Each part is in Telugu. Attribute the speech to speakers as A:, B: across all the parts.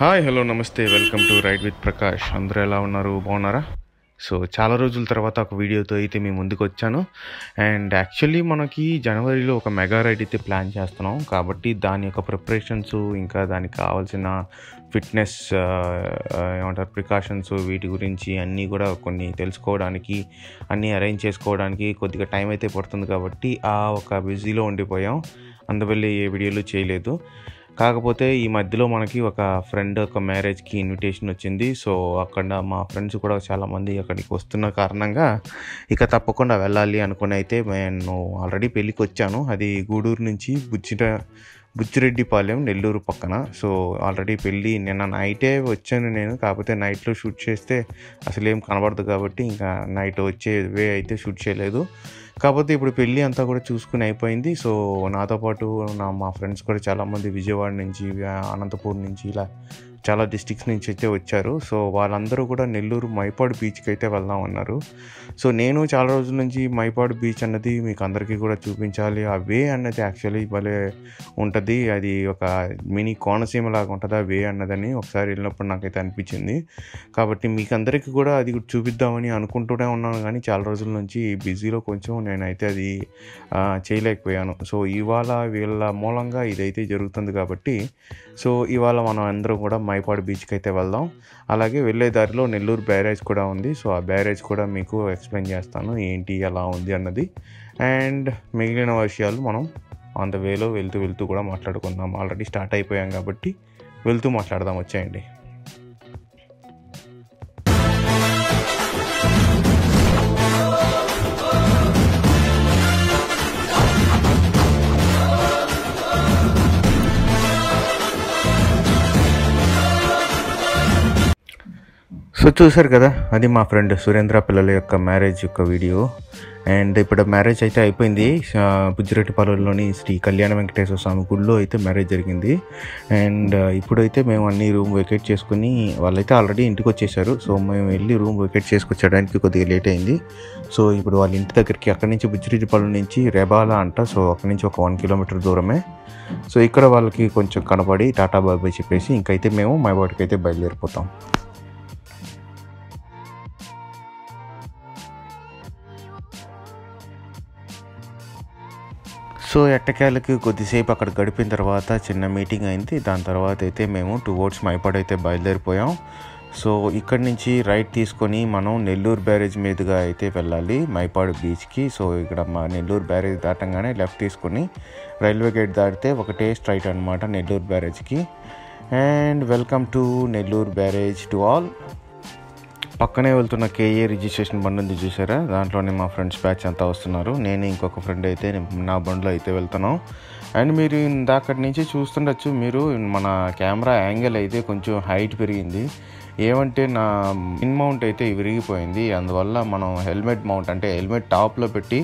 A: హాయ్ హలో నమస్తే welcome to ride with Prakash. అందరూ ఎలా ఉన్నారు, బాగున్నారా? సో చాలా రోజుల తర్వాత ఒక వీడియోతో అయితే మీ ముందుకు వచ్చాను. అండ్ యాక్చువల్లీ మనకి జనవరిలో ఒక మెగా రైడ్ అయితే ప్లాన్ చేస్తున్నాం కాబట్టి దాని యొక్క ప్రిపరేషన్స్, ఇంకా దానికి కావాల్సిన ఫిట్నెస్, ఏమంటారు, ప్రికాషన్స్, వీటి గురించి అన్నీ కూడా కొన్ని తెలుసుకోవడానికి, అన్నీ అరేంజ్ చేసుకోవడానికి కొద్దిగా టైం అయితే పడుతుంది కాబట్టి ఒక బిజీలో ఉండిపోయాం. అందువల్ల ఏ వీడియోలు చేయలేదు. కాకపోతే ఈ మధ్యలో మనకి ఒక ఫ్రెండ్ ఒక మ్యారేజ్కి ఇన్విటేషన్ వచ్చింది. సో అక్కడ మా ఫ్రెండ్స్ కూడా చాలామంది అక్కడికి వస్తున్న కారణంగా ఇక తప్పకుండా వెళ్ళాలి అనుకుని అయితే నేను ఆల్రెడీ పెళ్ళికి వచ్చాను. అది గూడూరు నుంచి బుచ్చిరెడ్డిపాలెం, నెల్లూరు పక్కన. సో ఆల్రెడీ పెళ్ళి నిన్న నైటే వచ్చాను నేను. కాకపోతే నైట్లో షూట్ చేస్తే అసలు ఏం కనబడదు కాబట్టి ఇంకా నైట్ వచ్చేవే అయితే షూట్ చేయలేదు. కాకపోతే ఇప్పుడు పెళ్ళి అంతా కూడా చూసుకుని అయిపోయింది. సో నాతో పాటు మా ఫ్రెండ్స్ కూడా చాలామంది విజయవాడ నుంచి, అనంతపూర్ నుంచి, ఇలా చాలా డిస్ట్రిక్ట్స్ నుంచి అయితే వచ్చారు. సో వాళ్ళందరూ కూడా నెల్లూరు మైపాడు బీచ్కి అయితే వెళ్దాం అన్నారు. సో నేను చాలా రోజుల నుంచి మైపాడు బీచ్ అన్నది మీకు అందరికీ కూడా చూపించాలి. ఆ వే అన్నది యాక్చువల్లీ భలే ఉంటుంది. అది ఒక మినీ కోనసీమ లాగా ఉంటుంది ఆ వే అన్నదని ఒకసారి వెళ్ళినప్పుడు నాకైతే అనిపించింది. కాబట్టి మీకు అందరికీ కూడా అది చూపిద్దామని అనుకుంటూనే ఉన్నాను, కానీ చాలా రోజుల నుంచి బిజీలో కొంచెం నేనైతే అది చేయలేకపోయాను. సో ఇవాళ వీళ్ళ మూలంగా ఇదైతే జరుగుతుంది కాబట్టి సో ఇవాళ మనం అందరం కూడా మైపాడు బీచ్కి అయితే వెళ్దాం. అలాగే వెళ్ళే దారిలో నెల్లూరు బ్యారేజ్ కూడా ఉంది. సో ఆ బ్యారేజ్ కూడా మీకు ఎక్స్ప్లెయిన్ చేస్తాను ఏంటి ఎలా ఉంది అన్నది. అండ్ మిగిలిన విషయాలు మనం ఆన్ ద వేలో వెళ్తూ కూడా మాట్లాడుకుందాం. ఆల్రెడీ స్టార్ట్ అయిపోయాం కాబట్టి వెళ్తూ మాట్లాడదాం, వచ్చేయండి. సో చూశారు కదా, అది మా ఫ్రెండ్ సురేంద్ర పిల్లల యొక్క మ్యారేజ్ యొక్క వీడియో. అండ్ ఇప్పుడు మ్యారేజ్ అయితే అయిపోయింది. బుచ్చిరెడ్డిపాలెంలోని శ్రీ కళ్యాణ వెంకటేశ్వర స్వామి గుడిలో అయితే మ్యారేజ్ జరిగింది. అండ్ ఇప్పుడైతే మేము అన్ని రూమ్ వెకేట్ చేసుకుని, వాళ్ళైతే ఆల్రెడీ ఇంటికి వచ్చేసారు. సో మేము వెళ్ళి రూమ్ వెకేట్ చేసుకొచ్చడానికి కొద్దిగా లేట్ అయింది. సో ఇప్పుడు వాళ్ళ ఇంటి దగ్గరికి, అక్కడి నుంచి బుచ్చిరెడ్డిపాలెం నుంచి రేబాల అంట. సో అక్కడి నుంచి ఒక 1 కిలోమీటర్ దూరమే. సో ఇక్కడ వాళ్ళకి కొంచెం కనపడి టాటా బాబాయ్ చెప్పేసి ఇంకైతే మేము మైబాడికి అయితే బయలుదేరిపోతాం. సో ఎట్టకేలకి కొద్దిసేపు అక్కడ గడిపిన తర్వాత చిన్న మీటింగ్ అయింది. దాని తర్వాత అయితే మేము టువర్డ్స్ మైపాడు అయితే బయలుదేరిపోయాం. సో ఇక్కడి నుంచి రైట్ తీసుకొని మనం నెల్లూరు బ్యారేజ్ మీదుగా అయితే వెళ్ళాలి మైపాడు బీచ్కి. సో ఇక్కడ మా నెల్లూరు బ్యారేజ్ దాటంగానే లెఫ్ట్ తీసుకొని రైల్వే గేట్ దాటితే ఒకటే స్ట్రైట్ అనమాట నెల్లూరు బ్యారేజ్కి. And welcome to Nellore barrage to all. పక్కనే వెళ్తున్న కేఏ రిజిస్ట్రేషన్ బండి ఉంది చూసారా, దాంట్లోనే మా ఫ్రెండ్స్ బ్యాచ్ అంతా వస్తున్నారు. నేను ఇంకొక ఫ్రెండ్ అయితే నా బండిలో అయితే వెళ్తున్నాం. అండ్ మీరు ఇందాకటి నుంచి చూస్తుండొచ్చు, మీరు మన కెమెరా యాంగిల్ అయితే కొంచెం హైట్ పెరిగింది. ఏమంటే నా ఇన్ మౌంట్ అయితే విరిగిపోయింది. అందువల్ల మనం హెల్మెట్ మౌంట్, అంటే హెల్మెట్ టాప్లో పెట్టి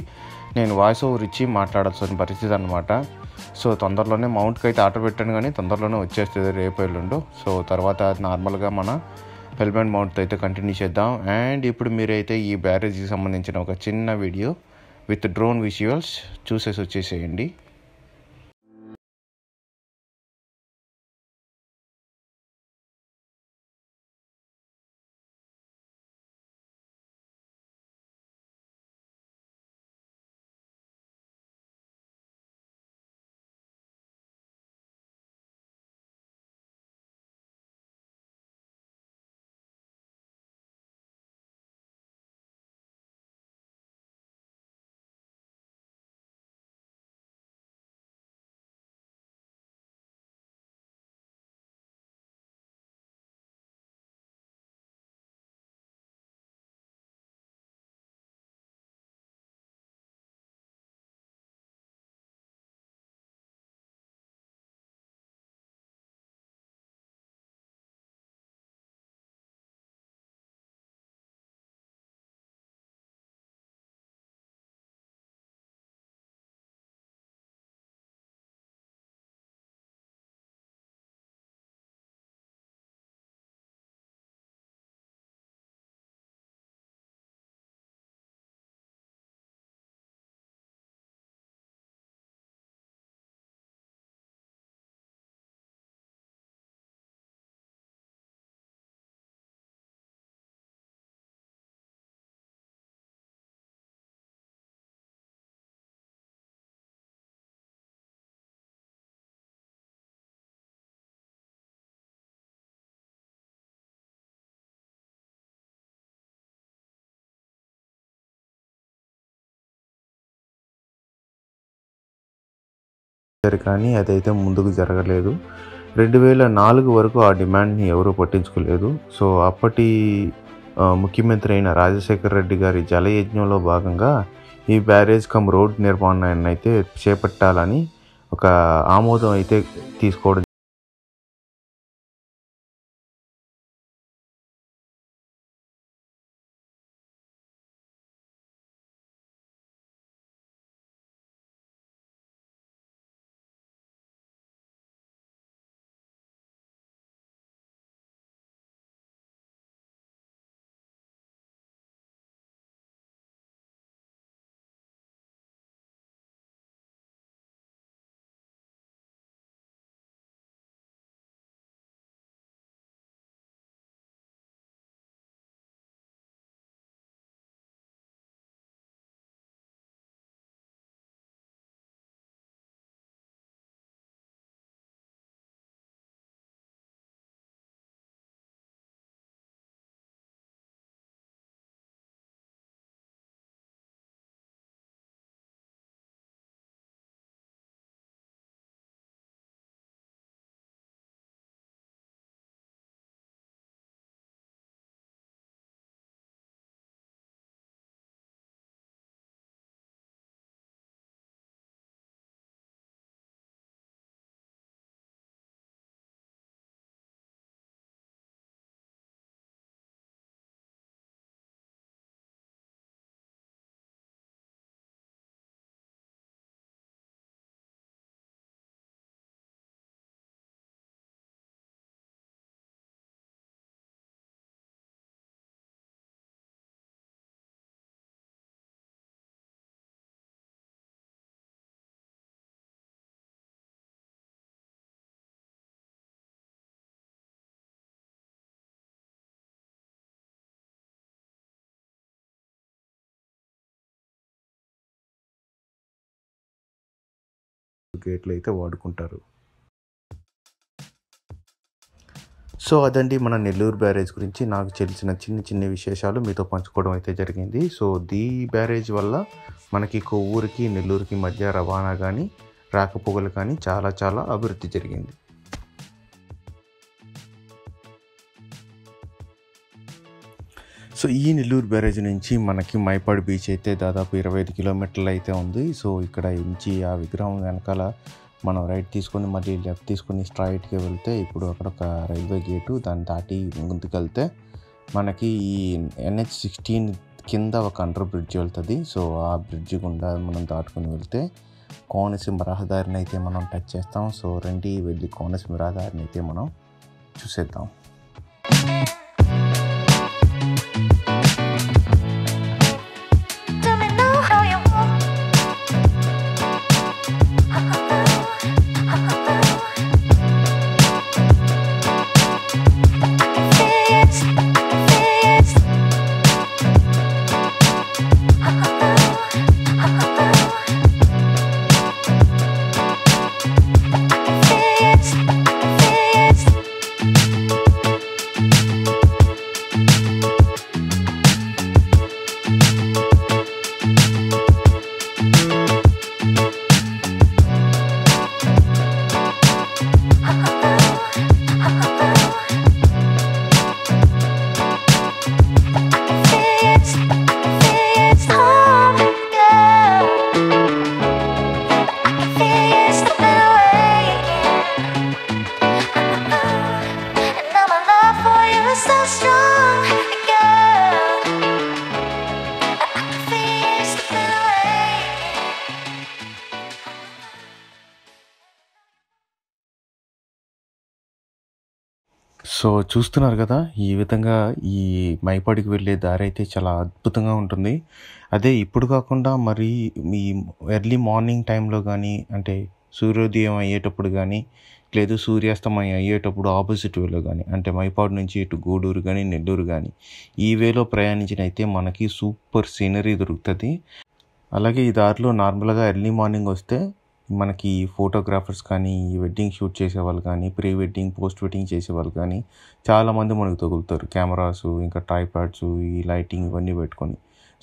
A: నేను వాయిస్ ఓవర్ ఇచ్చి మాట్లాడాల్సిన పరిస్థితి అనమాట. సో తొందరలోనే మౌంట్కి అయితే ఆర్డర్ పెట్టాను, కానీ తొందరలోనే వచ్చేస్తుంది రేపు ఎల్లుండు. సో తర్వాత నార్మల్గా మన హెల్మెట్ మౌంట్ అయితే కంటిన్యూ చేద్దాం. అండ్ ఇప్పుడు మీరైతే ఈ బ్యారేజ్కి సంబంధించిన ఒక చిన్న వీడియో విత్ డ్రోన్ విజువల్స్ చూసేసి వచ్చేసేయండి. కానీ అదైతే ముందుకు జరగలేదు. 2004 వరకు ఆ డిమాండ్ని ఎవరూ పట్టించుకోలేదు. సో అప్పటి ముఖ్యమంత్రి అయిన రాజశేఖర్ రెడ్డి గారి జలయజ్ఞంలో భాగంగా ఈ బ్యారేజ్ కమ్ రోడ్ నిర్మాణాన్ని అయితే చేపట్టాలని ఒక ఆమోదం అయితే తీసుకోవడం. గేట్లు అయితే వాడుకుంటారు. సో అదండి మన నెల్లూరు బ్యారేజ్ గురించి నాకు తెలిసిన చిన్న విశేషాలు మీతో పంచుకోవడం అయితే జరిగింది. సో ఈ బ్యారేజ్ వల్ల మనకి కొవ్వూరికి నెల్లూరుకి మధ్య రవాణా కానీ రాకపోకలు కానీ చాలా అభివృద్ధి జరిగింది. సో ఈ నెల్లూరు బ్యారేజ్ నుంచి మనకి మైపాడు బీచ్ అయితే దాదాపు 25 కిలోమీటర్లు అయితే ఉంది. సో ఇక్కడ నుంచి ఆ విగ్రహం వెనకాల మనం రైట్ తీసుకొని మళ్ళీ లెఫ్ట్ తీసుకొని స్ట్రైట్గా వెళ్తే ఇప్పుడు అక్కడ ఒక రైల్వే గేటు, దాన్ని దాటి ముందుకెళ్తే మనకి ఈ NH16 కింద ఒక అండర్ బ్రిడ్జ్ వెళ్తుంది. సో ఆ బ్రిడ్జ్ గుండా మనం దాటుకొని వెళ్తే కోనసీమ రహదారిని అయితే మనం టచ్ చేస్తాం. సో రండి వెళ్ళి కోనసీమ రహదారిని అయితే మనం చూసేద్దాం. సో చూస్తున్నారు కదా, ఈ విధంగా ఈ మైపాడికి వెళ్ళే దారి అయితే చాలా అద్భుతంగా ఉంటుంది. అదే ఇప్పుడు కాకుండా మరి ఈ ఎర్లీ మార్నింగ్ టైంలో కానీ, అంటే సూర్యోదయం అయ్యేటప్పుడు కానీ, లేదు సూర్యాస్తమయం అయ్యేటప్పుడు ఆపోజిట్ వేలో కానీ, అంటే మైపాడు నుంచి ఇటు గూడూరు కానీ నెల్లూరు కానీ ఈ వేలో ప్రయాణించినైతే మనకి సూపర్ సీనరీ దొరుకుతుంది. అలాగే ఈ దారిలో నార్మల్గా ఎర్లీ మార్నింగ్ వస్తే మనకి ఫోటోగ్రాఫర్స్ కానీ, వెడ్డింగ్ షూట్ చేసేవాళ్ళు కానీ, ప్రీ వెడ్డింగ్ పోస్ట్ వెడ్డింగ్ చేసేవాళ్ళు కానీ చాలామంది మనకు తగులుతారు. కెమెరాసు, ఇంకా ట్రైపాడ్స్, ఈ లైటింగ్ ఇవన్నీ పెట్టుకొని.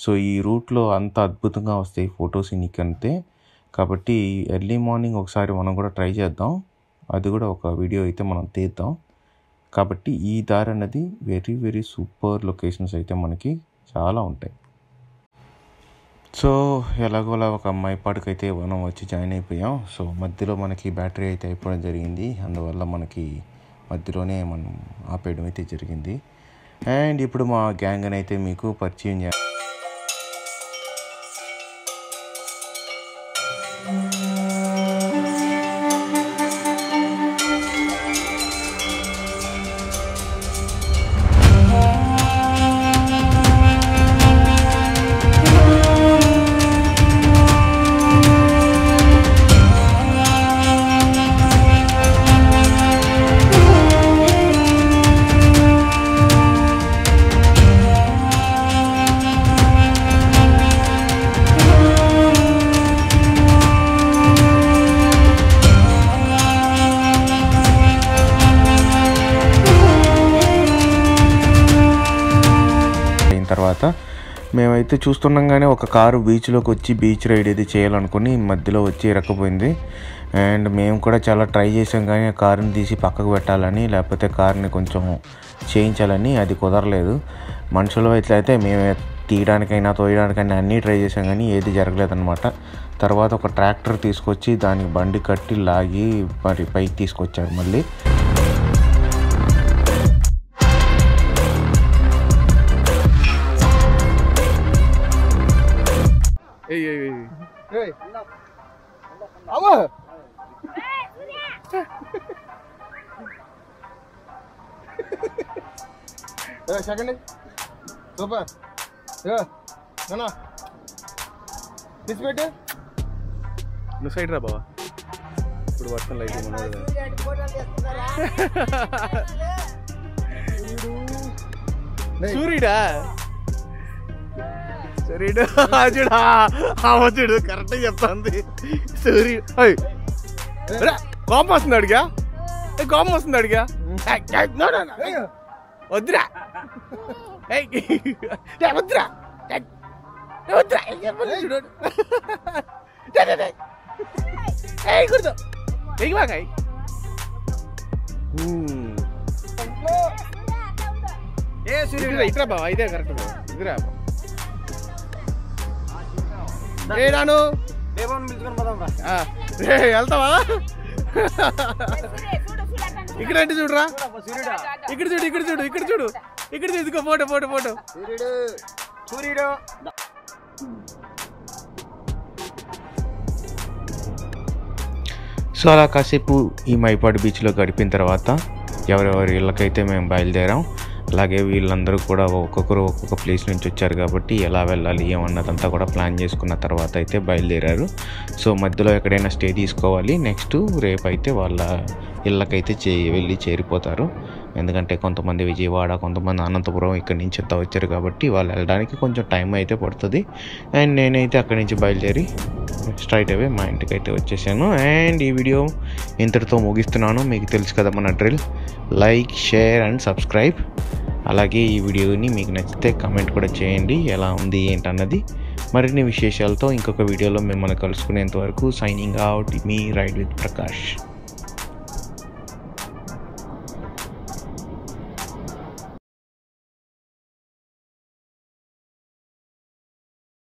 A: సో ఈ రూట్లో అంత అద్భుతంగా వస్తాయి ఫొటోస్ నీకంటే. కాబట్టి ఎర్లీ మార్నింగ్ ఒకసారి మనం కూడా ట్రై చేద్దాం. అది కూడా ఒక వీడియో అయితే మనం తీద్దాం. కాబట్టి ఈ దారి అన్నది వెరీ వెరీ సూపర్ లొకేషన్స్ అయితే మనకి చాలా ఉంటాయి. సో ఎలాగోలా ఒక మైపాడుకైతే మనం వచ్చి జాయిన్ అయిపోయాం. సో మధ్యలో మనకి బ్యాటరీ అయితే అయిపోవడం జరిగింది. అందువల్ల మనకి మధ్యలోనే మనం ఆపేయడం అయితే జరిగింది. అండ్ ఇప్పుడు మా గ్యాంగ్ అని అయితే మీకు పరిచయం చేయాలి. తర్వాత మేమైతే చూస్తుండగానే ఒక కారు బీచ్లోకి వచ్చి బీచ్ రైడ్ ఇది చేయాలనుకుని మధ్యలో వచ్చి ఇరక్కపోయింది. అండ్ మేము కూడా చాలా ట్రై చేసాం, కానీ ఆ కారుని తీసి పక్కకు పెట్టాలని, లేకపోతే కారుని కొంచెం చేయించాలని, అది కుదరలేదు. మనుషులు అయితే మేము తీయడానికైనా తోయడానికైనా అన్నీ ట్రై చేసాం, కానీ ఏది జరగలేదన్నమాట. తర్వాత ఒక ట్రాక్టర్ తీసుకొచ్చి దానికి బండి కట్టి లాగి మరి పైకి తీసుకొచ్చారు మళ్ళీ.
B: సెకండ్ సూపర్ తీసిపెట్టు.
C: నువ్వు సైడ్ రా బావా. ఇప్పుడు వర్షం లైట్ సూర్యుడా సూర్యుడు చూడా చూడు కరెక్ట్ చెప్తాంది. సూర్యుడు కోపం వస్తుంది అడిగా, కోపం వస్తుంది అడిగా. వద్దురా వద్దురా వద్దురా చూడు కూర్చో ఎగి బాగా ఏ సూర్యుడు ఇట్రా బావా, ఇదే కరెక్ట్ బావా. ఇదిరా ఏ నాను వెళ్తావా? ఇక్కడ అంటే చూడరా, ఇక్కడ చూడు ఇక్కడ చూడు ఇక్కడ చూడు ఇక్కడ చూసుకో. ఫోటో ఫోటో ఫోటో సూర్యుడు.
A: సో అలా కాసేపు ఈ మైపాడు బీచ్లో గడిపిన తర్వాత ఎవరెవరి ఇళ్ళకైతే మేము బయలుదేరాం. అలాగే వీళ్ళందరూ కూడా ఒక్కొక్కరు ఒక్కొక్క ప్లేస్ నుంచి వచ్చారు కాబట్టి ఎలా వెళ్ళాలి ఏమన్నదంతా కూడా ప్లాన్ చేసుకున్న తర్వాత అయితే బయలుదేరారు. సో మధ్యలో ఎక్కడైనా స్టే తీసుకోవాలి. నెక్స్ట్ రేపు అయితే వాళ్ళ ఇళ్ళకైతే వెళ్ళి చేరిపోతారు. ఎందుకంటే కొంతమంది విజయవాడ, కొంతమంది అనంతపురం ఇక్కడి నుంచి అంతా వచ్చారు కాబట్టి వాళ్ళు వెళ్ళడానికి కొంచెం టైం అయితే పడుతుంది. అండ్ నేనైతే అక్కడి నుంచి బయలుదేరి స్ట్రైట్ అవే మా ఇంటికి అయితే వచ్చేసాను. అండ్ ఈ వీడియో ఇంతటితో ముగిస్తున్నాను. మీకు తెలుసు కదా మన drill, like, share and subscribe. అలాగే ఈ వీడియోని మీకు నచ్చితే కమెంట్ కూడా చేయండి ఎలా ఉంది ఏంటన్నది. మరిన్ని విశేషాలతో ఇంకొక వీడియోలో మిమ్మల్ని కలుసుకునేంత వరకు సైనింగ్ అవుట్, మీ రైడ్ విత్ ప్రకాష్.